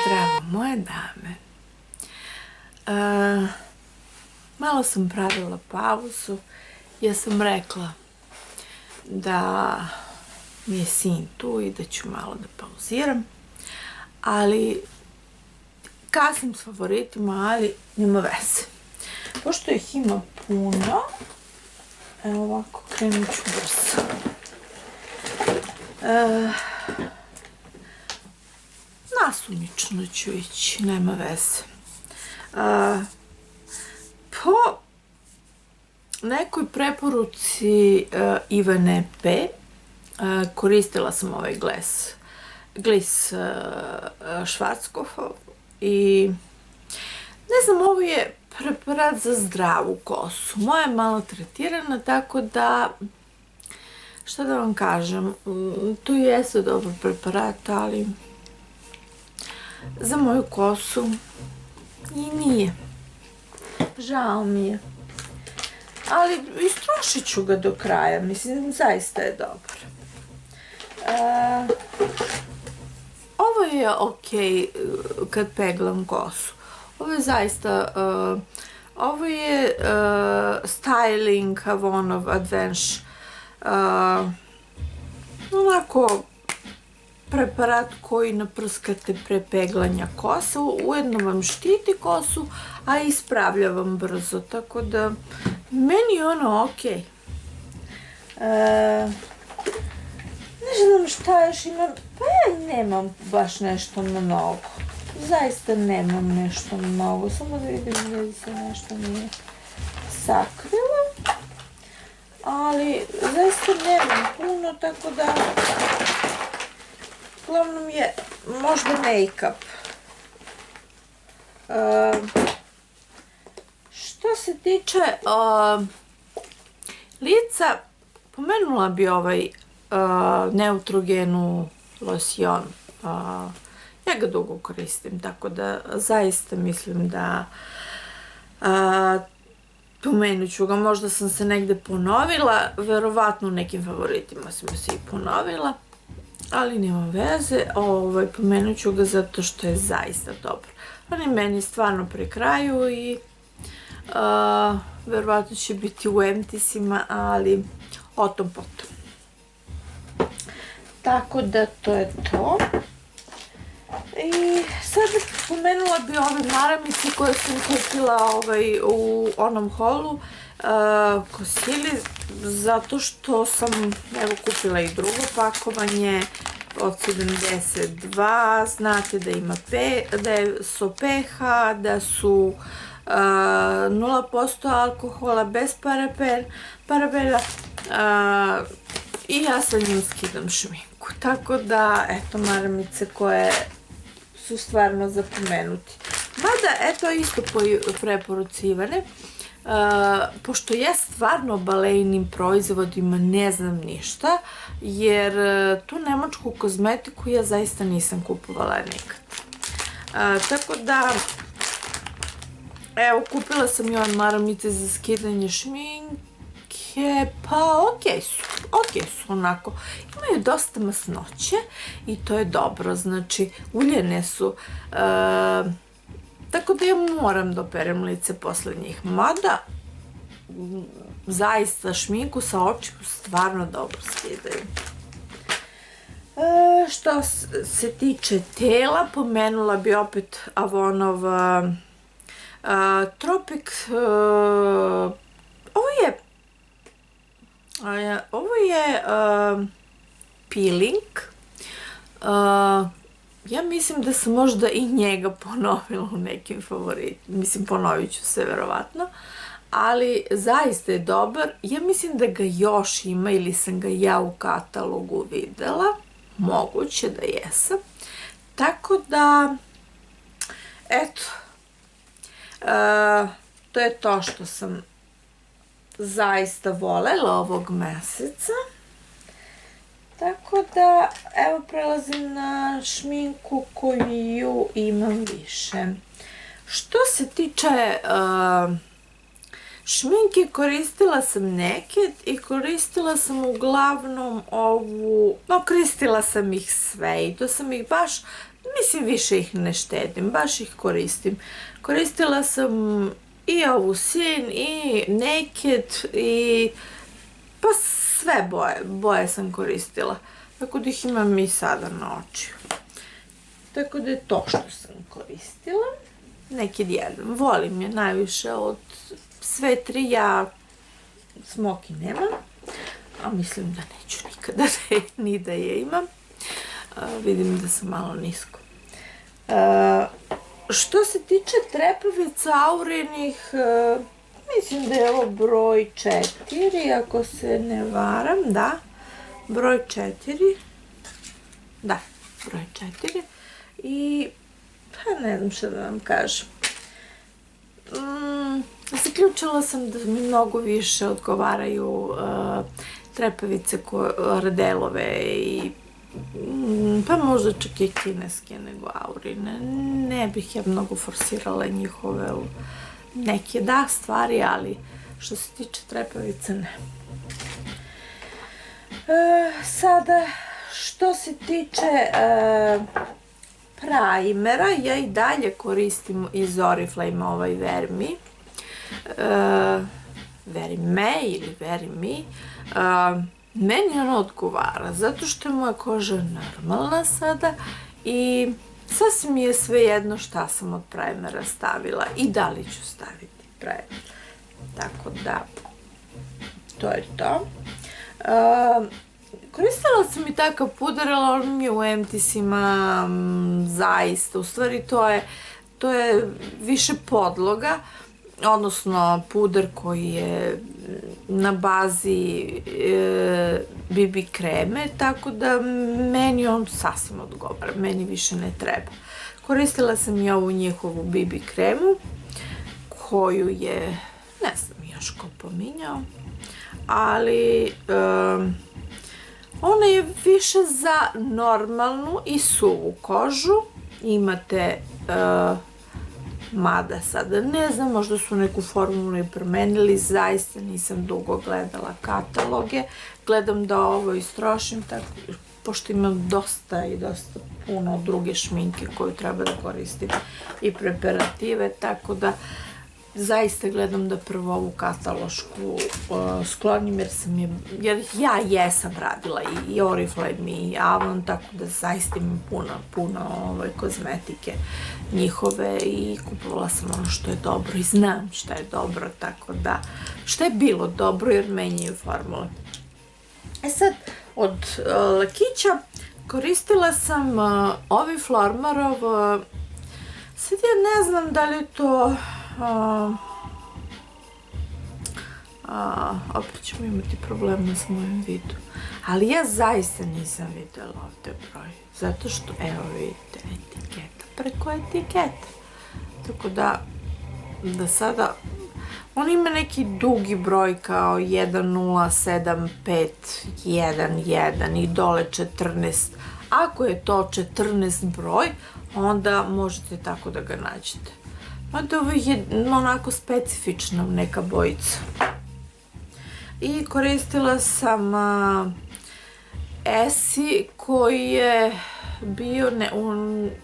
Zdravo, moje dame. Malo sam pravila pauzu. Ja sam rekla da mi je sin tu i da ću malo da pauziram. Ali kasnim s favoritima, ali nema veze. Pošto ih ima puno, evo ovako krenut ću brzo. Nasumično ću ići, nema veze. Po nekoj preporuci Ivane P. koristila sam ovaj Gliss Schwarzkopfov i ne znam, ovo je preparat za zdravu kosu. Moja je malo tretirana, tako da, šta da vam kažem, to jeste dobar preparat, ali za moju kosu i nije. Žao mi je. Ali istrošit ću ga do kraja, mislim, zaista je dobar. Ovo je okej kad peglam kosu. Ovo je zaista, ovo je Styling Avonov Advance, onako preparat koji naprskate pre peglanja kose, ujedno vam štiti kosu, a ispravlja vam brzo, tako da meni je ono okej. Ne znam šta još imam, pa ja nemam baš nešto mnogo, zaista nemam nešto mnogo, samo da vidim da li se nešto nije sakrilo, ali zaista nemam puno, tako da uglavnom je možda make-up. Što se tiče lica, pomenula bi ovaj Neutrogenu losion. Ja ga dugo koristim, tako da zaista mislim da pomenut ću ga. Možda sam se negde ponovila, verovatno u nekim favoritima sam se i ponovila, ali nema veze, pomenut ću ga zato što je zaista dobar. On je meni stvarno pri kraju i verovatno će biti u emptisima, ali o tom potom. Tako da to je to. I sad pomenula bi ove maramice koje sam kupila u onom holu Kosili, zato što sam kupila i drugo pakovanje od 72, znate da ima da su pH, da su 0% alkohola, bez parabena i ja sa njim skidam šminku. Tako da, eto, maramice koje su stvarno za pomenuti. Mada, eto, isto po preporuci Ivane, pošto ja stvarno o balejnim proizvodima ne znam ništa, jer tu nemačku kozmetiku ja zaista nisam kupovala nikad. Tako da, evo, kupila sam i ove maramice za skidanje šminke, pa okej su onako. Imaju dosta masnoće i to je dobro, znači uljene su, tako da ja moram da operem lice posle njih. Mada, zaista šminku sa očiju stvarno dobro skidaju. Što se tiče tela, pomenula bi opet Avonov Tropic. Ovo je peeling. Ja mislim da sam možda i njega ponovila u nekim favoritima. Mislim, ponovit ću se verovatno. Ali zaista je dobar. Ja mislim da ga još ima ili sam ga ja u katalogu videla. Moguće da jesam. Tako da, eto, to je to što sam zaista volela ovog meseca. Tako da, evo, prelazim na šminku koju imam više. Što se tiče šminke, koristila sam neke i koristila sam uglavnom ovu, no, koristila sam ih sve i to sam ih baš mislim više ih ne štedim, baš ih koristim. Koristila sam i ovu Sin i Naked i pa sve boje sam koristila. Tako da ih imam i sada na očiju. Tako da je to što sam koristila. Naked jedan. Volim je najviše od sve tri. Ja smoki nemam. A mislim da neću nikada ni da je imam. Vidim da sam malo nisko. Što se tiče trepavica aurinih, mislim da je ovo broj 4, ako se ne varam, da. Broj 4. Da, broj 4. I, pa ne znam što da vam kažem. Zaključila sam da mi mnogo više odgovaraju trepavice Ardelove i pa možda čak i kineske nego aurine. Ne bih ja mnogo forsirala njihove neke stvari, ali što se tiče trepavice ne. Sada, što se tiče primera, ja i dalje koristim iz Oriflame ovaj Vermi. Verime ili Verimi. Meni ono odgovara, zato što je moja koža normalna sada i sasvim mi je svejedno šta sam od primera stavila i da li ću staviti primer. Tako da, to je to. Koristila sam i takav puder, ali on mi je u Empty-sima zaista, u stvari to je više podloga, odnosno puder koji je na bazi BB kreme, tako da meni on sasvim odgovara, meni više ne treba. Koristila sam i ovu njihovu BB kremu, koju je, ne znam još ko pominjao, ali ona je više za normalnu i suvu kožu. Imate, mada sada ne znam, možda su neku formulu i promenili, zaista nisam dugo gledala kataloge, gledam da ovo istrošim, pošto imam dosta i dosta puno druge šminke koju treba da koristim i preparative, tako da zaista gledam da prvo ovu katalošku sklonim, jer ja jesam radila i Oriflame i Avon, tako da zaista imam puno kozmetike njihove i kupovala sam ono što je dobro i znam šta je dobro, tako da šta je bilo dobro jer menjaju formule. Sad, od lakića koristila sam ovi Flormarov, sad ja ne znam da li je to opet ćemo imati problema s mojim vidom, ali ja zaista nisam videla ovde broj, zato što, evo vidite, etiketa preko etiketa, tako da sada, on ima neki dugi broj kao 107511 i dole 14, ako je to 14 broj, onda možete tako da ga nađete. Mada ovo je onako specifična neka bojica. I koristila sam Essie koji je bio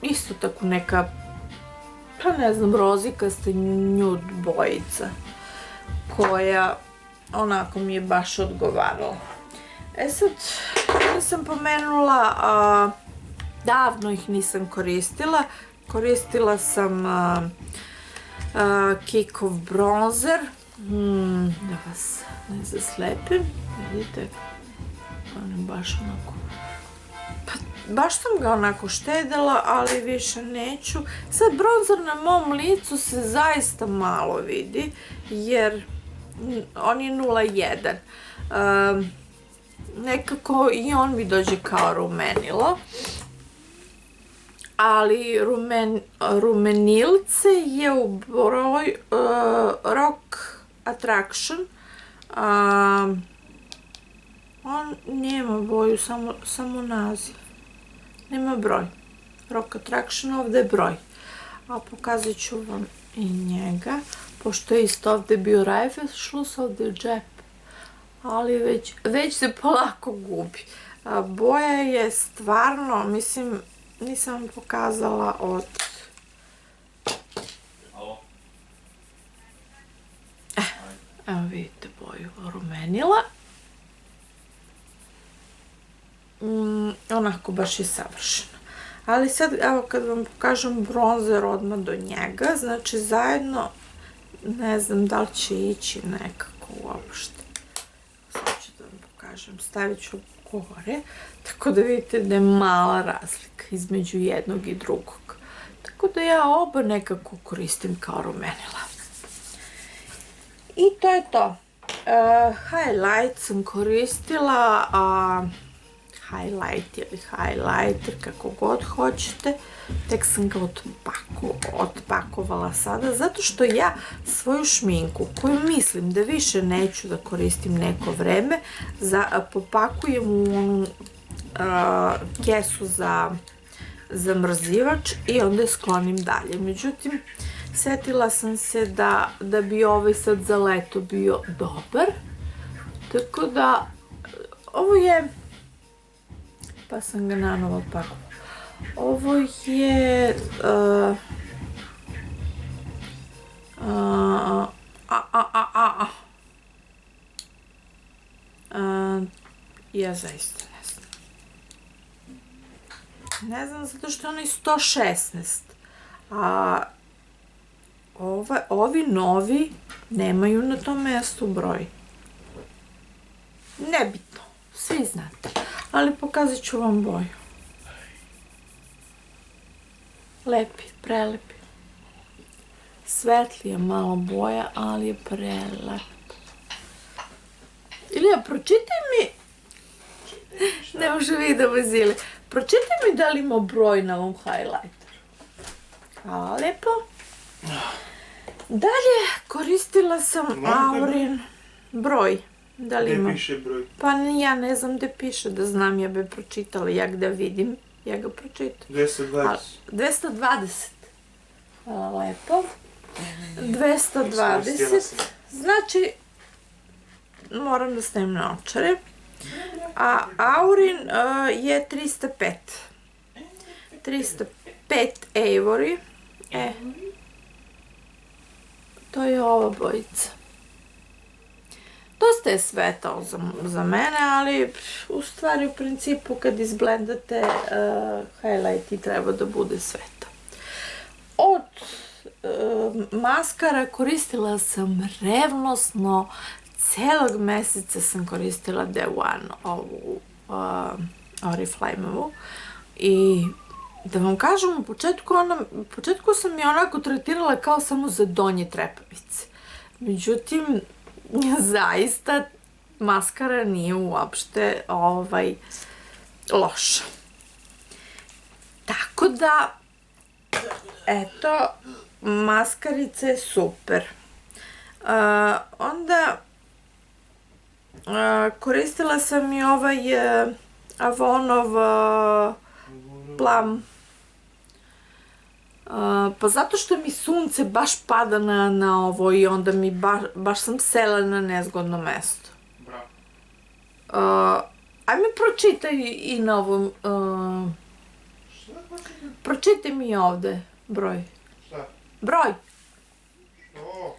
isto tako neka, pa ne znam, rozikasta nude bojica koja onako mi je baš odgovarala. Sad, nisam pomenula, davno ih nisam koristila. Koristila sam Kikov bronzer, da vas ne zaslepim, vidite, on je baš onako, pa baš sam ga onako štedela, ali više neću. Sad bronzer na mom licu se zaista malo vidi, jer on je 0,1, nekako i on mi dođe kao rumenilo, ali rumenilce je u broj Rock Attraction. On nema boju, samo naziv. Nema broj. Rock Attraction, ovde je broj. A pokazat ću vam i njega, pošto je isto ovde bio Reißverschluss, ovde je džep. Ali već se polako gubi. Boja je stvarno, mislim, nisam vam pokazala od... Evo vidite boju rumenila. Onako baš je savršeno. Ali sad, evo kad vam pokažem bronzer odmah do njega, znači zajedno, ne znam da li će ići nekako uopšte. Sad ću da vam pokažem, stavit ću gore, tako da vidite da je mala razlika između jednog i drugog. Tako da ja oba nekako koristim kao rumenila. I to je to. Highlight sam koristila, highlight ili highlighter, kako god hoćete. Tek sam ga otpakovala sada, zato što ja svoju šminku, koju mislim da više neću da koristim neko vreme, popakujem u onu kesu za zamrzivač i onda je sklonim dalje. Međutim, setila sam se da bi ovaj sad za leto bio dobar, tako da ovo je, pa sam ga nanovo otpakovala. Ovo je ja zaista ne znam. Ne znam zato što je onaj 116, a ovi novi nemaju na tom mestu broj. Nebitno, svi znate, ali pokazat ću vam boju. Lepi, prelepi. Svetlija malo boja, ali je prelep. Ilija, pročitaj mi... Ne može video bez Ilije. Pročitaj mi da li ima broj na ovom highlighteru. Hvala lepo. Dalje koristila sam Aurin broj. Da li ima? Gde piše broj? Pa ja ne znam gde piše, da znam, ja bi pročitala, ja gde vidim, ja ga pročitam. 220. 220. Hvala lepo. 220. Znači, moram da stavim naočare. A Aurin je 305. 305 Avery. To je ova bojica. Dosta je svetao za mene, ali u stvari u principu kad izblendate highlight i treba da bude svetao. Od maskara koristila sam revnosno, celog meseca sam koristila Day One, ovu Oriflameovu, i da vam kažem, u početku sam je onako tretirala kao samo za donje trepavice. Međutim, zaista maskara nije uopšte loša. Tako da, eto, maskarica je super. Onda koristila sam i ovaj Avonov Plum. Pa zato što mi sunce baš pada na ovo i onda mi baš sam sela na nezgodno mesto. Bravo. Ajme pročitaj i na ovom... Pročitaj mi ovde broj. Šta? Broj! Što?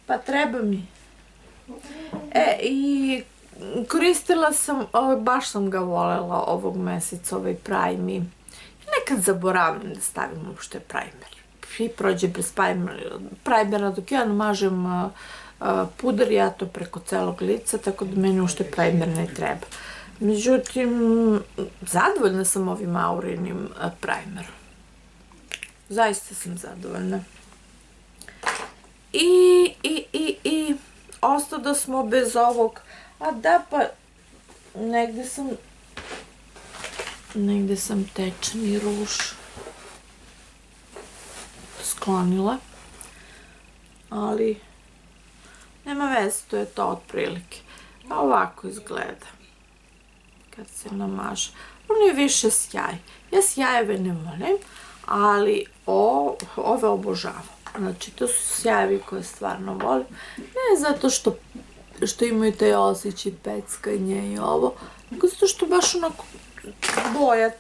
Pa treba mi. I koristila sam, baš sam ga volela ovog meseca, ovaj Prime. Nekad zaboravim da stavim uopšte primer. I prođe bez primera, dok ja namažem puder, ja to preko celog lica, tako da meni uopšte primer ne treba. Međutim, zadovoljna sam ovim Aurinim primerom. Zaista sam zadovoljna. I ostao da smo bez ovog, a da pa negde sam tečni ruž sklonila, ali nema veze, to je to otprilike. A ovako izgleda kad se namaže. On je više sjaj. Ja sjajeve ne volim, ali ove obožavam. Znači, to su sjajevi koje stvarno volim. Ne zato što imaju taj osjećaj peckanja i ovo, nego zato što baš onako boja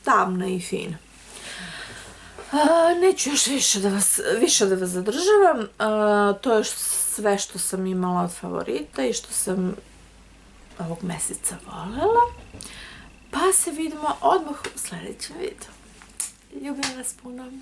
tamna i fina. Neću još više da vas zadržavam. To je sve što sam imala od favorita i što sam ovog meseca voljela. Pa se vidimo odmah u sljedećem videu. Ljubim vas puno.